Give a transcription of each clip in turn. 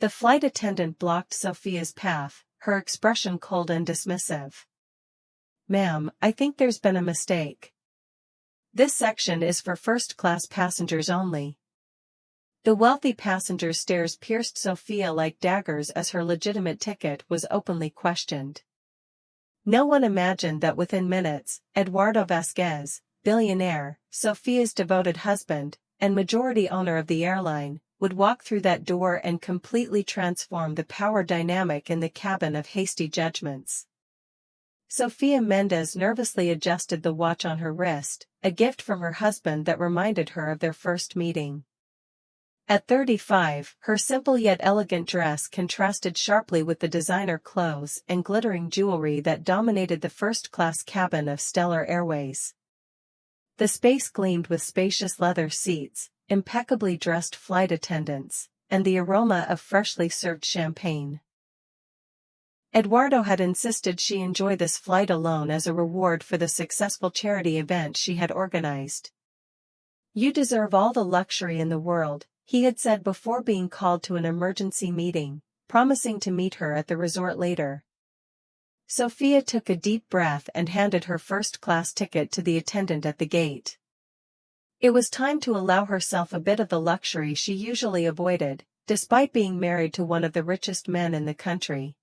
The flight attendant blocked Sophia's path, her expression cold and dismissive. "Ma'am, I think there's been a mistake. This section is for first-class passengers only." The wealthy passenger's stares pierced Sophia like daggers as her legitimate ticket was openly questioned. No one imagined that within minutes, Eduardo Vasquez, billionaire, Sophia's devoted husband, and majority owner of the airline, would walk through that door and completely transform the power dynamic in the cabin of hasty judgments. Sophia Mendez nervously adjusted the watch on her wrist, a gift from her husband that reminded her of their first meeting. At 35, her simple yet elegant dress contrasted sharply with the designer clothes and glittering jewelry that dominated the first-class cabin of Stellar Airways. The space gleamed with spacious leather seats, impeccably dressed flight attendants, and the aroma of freshly served champagne. Eduardo had insisted she enjoy this flight alone as a reward for the successful charity event she had organized. "You deserve all the luxury in the world," he had said before being called to an emergency meeting, promising to meet her at the resort later. Sophia took a deep breath and handed her first-class ticket to the attendant at the gate. It was time to allow herself a bit of the luxury she usually avoided, despite being married to one of the richest men in the country.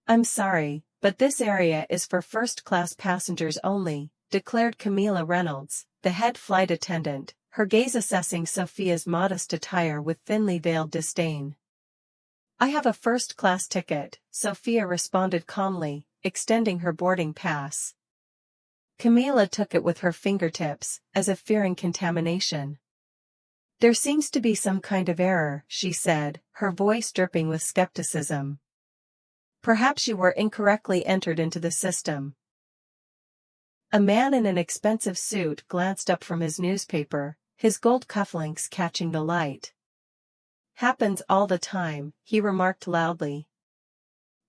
"I'm sorry, but this area is for first-class passengers only," declared Camila Reynolds, the head flight attendant, her gaze assessing Sophia's modest attire with thinly veiled disdain. "I have a first-class ticket," Sophia responded calmly, extending her boarding pass. Camila took it with her fingertips, as if fearing contamination. "There seems to be some kind of error," she said, her voice dripping with skepticism. "Perhaps you were incorrectly entered into the system." A man in an expensive suit glanced up from his newspaper, his gold cufflinks catching the light. "Happens all the time," he remarked loudly.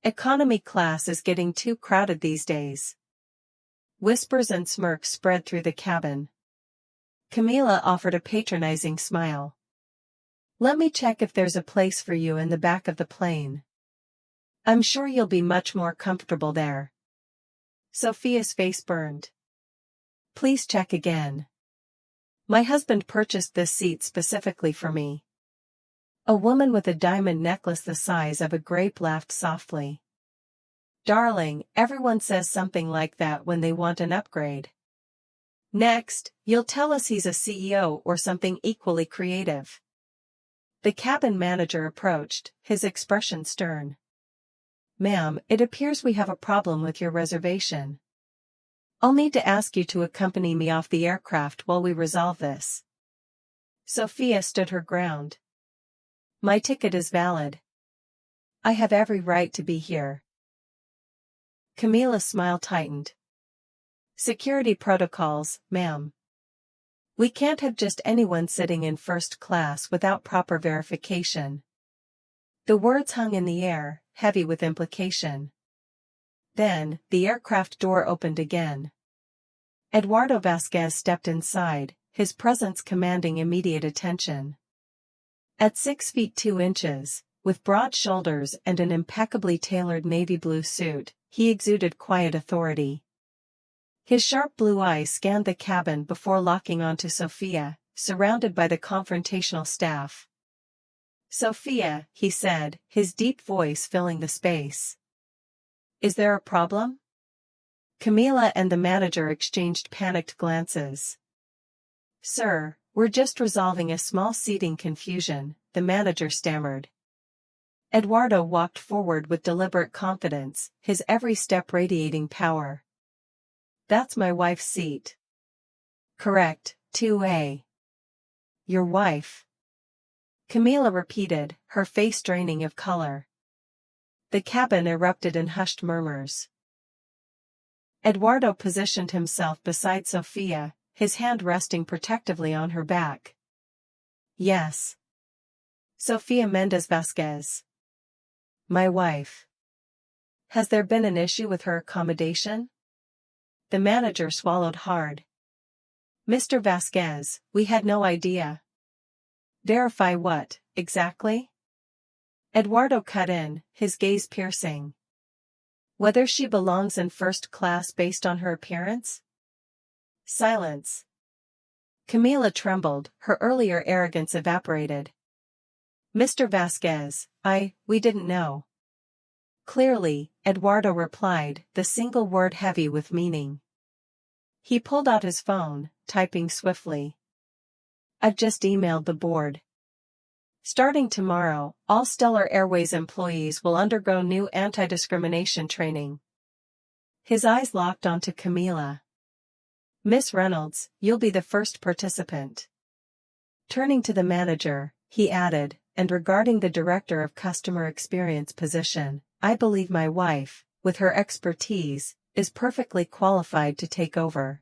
"Economy class is getting too crowded these days." Whispers and smirks spread through the cabin. Camila offered a patronizing smile. "Let me check if there's a place for you in the back of the plane. I'm sure you'll be much more comfortable there." Sophia's face burned. "Please check again. My husband purchased this seat specifically for me." A woman with a diamond necklace the size of a grape laughed softly. "Darling, everyone says something like that when they want an upgrade. Next, you'll tell us he's a CEO or something equally creative." The cabin manager approached, his expression stern. "Ma'am, it appears we have a problem with your reservation. I'll need to ask you to accompany me off the aircraft while we resolve this." Sophia stood her ground. "My ticket is valid. I have every right to be here." Camila's smile tightened. "Security protocols, ma'am. We can't have just anyone sitting in first class without proper verification." The words hung in the air, heavy with implication. Then, the aircraft door opened again. Eduardo Vasquez stepped inside, his presence commanding immediate attention. At 6 feet 2 inches, with broad shoulders and an impeccably tailored navy blue suit, he exuded quiet authority. His sharp blue eyes scanned the cabin before locking onto Sophia, surrounded by the confrontational staff. "Sophia," he said, his deep voice filling the space. "Is there a problem?" Camila and the manager exchanged panicked glances. "Sir, we're just resolving a small seating confusion," the manager stammered. Eduardo walked forward with deliberate confidence, his every step radiating power. "That's my wife's seat." "Correct, 2A. Your wife?" Camila repeated, her face draining of color. The cabin erupted in hushed murmurs. Eduardo positioned himself beside Sophia, his hand resting protectively on her back. "Yes. Sophia Mendez Vasquez. My wife. Has there been an issue with her accommodation?" The manager swallowed hard. "Mr. Vasquez, we had no idea." "Verify what, exactly?" Eduardo cut in, his gaze piercing. Whether she belongs in first class based on her appearance? Silence. Camila trembled, her earlier arrogance evaporated. Mr. Vasquez, we didn't know. Clearly, Eduardo replied, the single word heavy with meaning. He pulled out his phone, typing swiftly. I've just emailed the board. Starting tomorrow, all Stellar Airways employees will undergo new anti-discrimination training. His eyes locked onto Camila. Miss Reynolds, you'll be the first participant. Turning to the manager, he added, and regarding the Director of Customer Experience position, I believe my wife, with her expertise, is perfectly qualified to take over.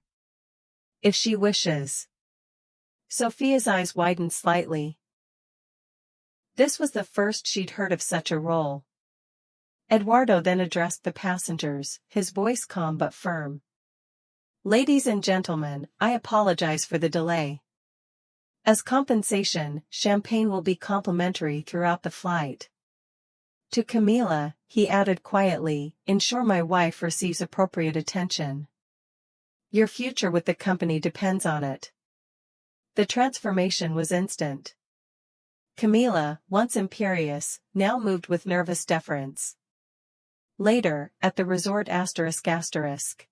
If she wishes. Sophia's eyes widened slightly. This was the first she'd heard of such a role. Eduardo then addressed the passengers, his voice calm but firm. Ladies and gentlemen, I apologize for the delay. As compensation, champagne will be complimentary throughout the flight. To Camila, he added quietly, ensure my wife receives appropriate attention. Your future with the company depends on it. The transformation was instant. Camila, once imperious, now moved with nervous deference. Later, at the resort ***.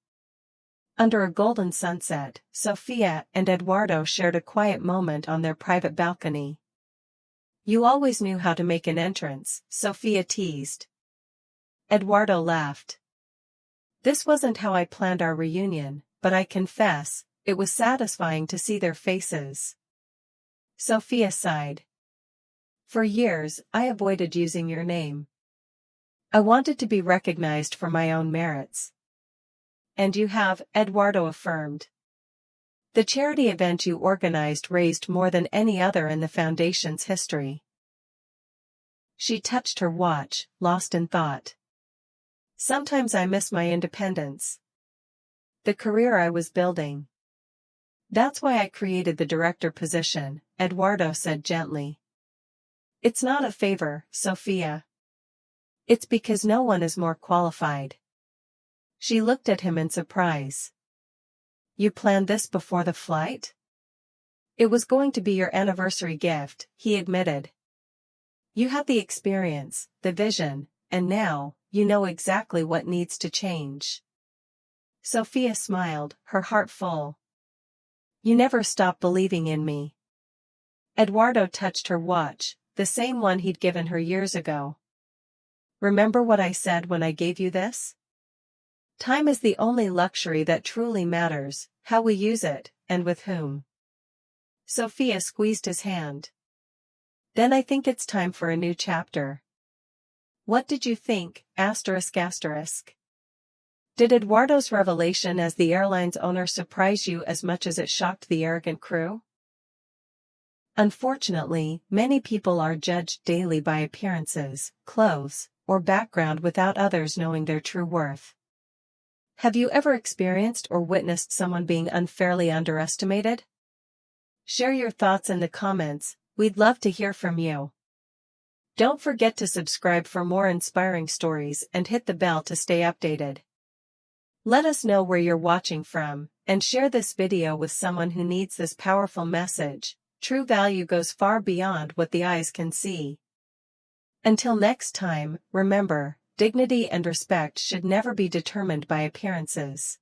Under a golden sunset, Sophia and Eduardo shared a quiet moment on their private balcony. You always knew how to make an entrance, Sophia teased. Eduardo laughed. This wasn't how I planned our reunion, but I confess, it was satisfying to see their faces. Sophia sighed. For years, I avoided using your name. I wanted to be recognized for my own merits. And you have, Eduardo affirmed. The charity event you organized raised more than any other in the Foundation's history. She touched her watch, lost in thought. Sometimes I miss my independence. The career I was building. That's why I created the director position, Eduardo said gently. It's not a favor, Sophia. It's because no one is more qualified. She looked at him in surprise. You planned this before the flight? It was going to be your anniversary gift, he admitted. You had the experience, the vision, and now, you know exactly what needs to change. Sophia smiled, her heart full. You never stopped believing in me. Eduardo touched her watch, the same one he'd given her years ago. Remember what I said when I gave you this? Time is the only luxury that truly matters, how we use it, and with whom. Sophia squeezed his hand. Then I think it's time for a new chapter. What did you think, ***? Did Eduardo's revelation as the airline's owner surprise you as much as it shocked the arrogant crew? Unfortunately, many people are judged daily by appearances, clothes, or background without others knowing their true worth. Have you ever experienced or witnessed someone being unfairly underestimated? Share your thoughts in the comments, we'd love to hear from you. Don't forget to subscribe for more inspiring stories and hit the bell to stay updated. Let us know where you're watching from, and share this video with someone who needs this powerful message. True value goes far beyond what the eyes can see. Until next time, remember, dignity and respect should never be determined by appearances.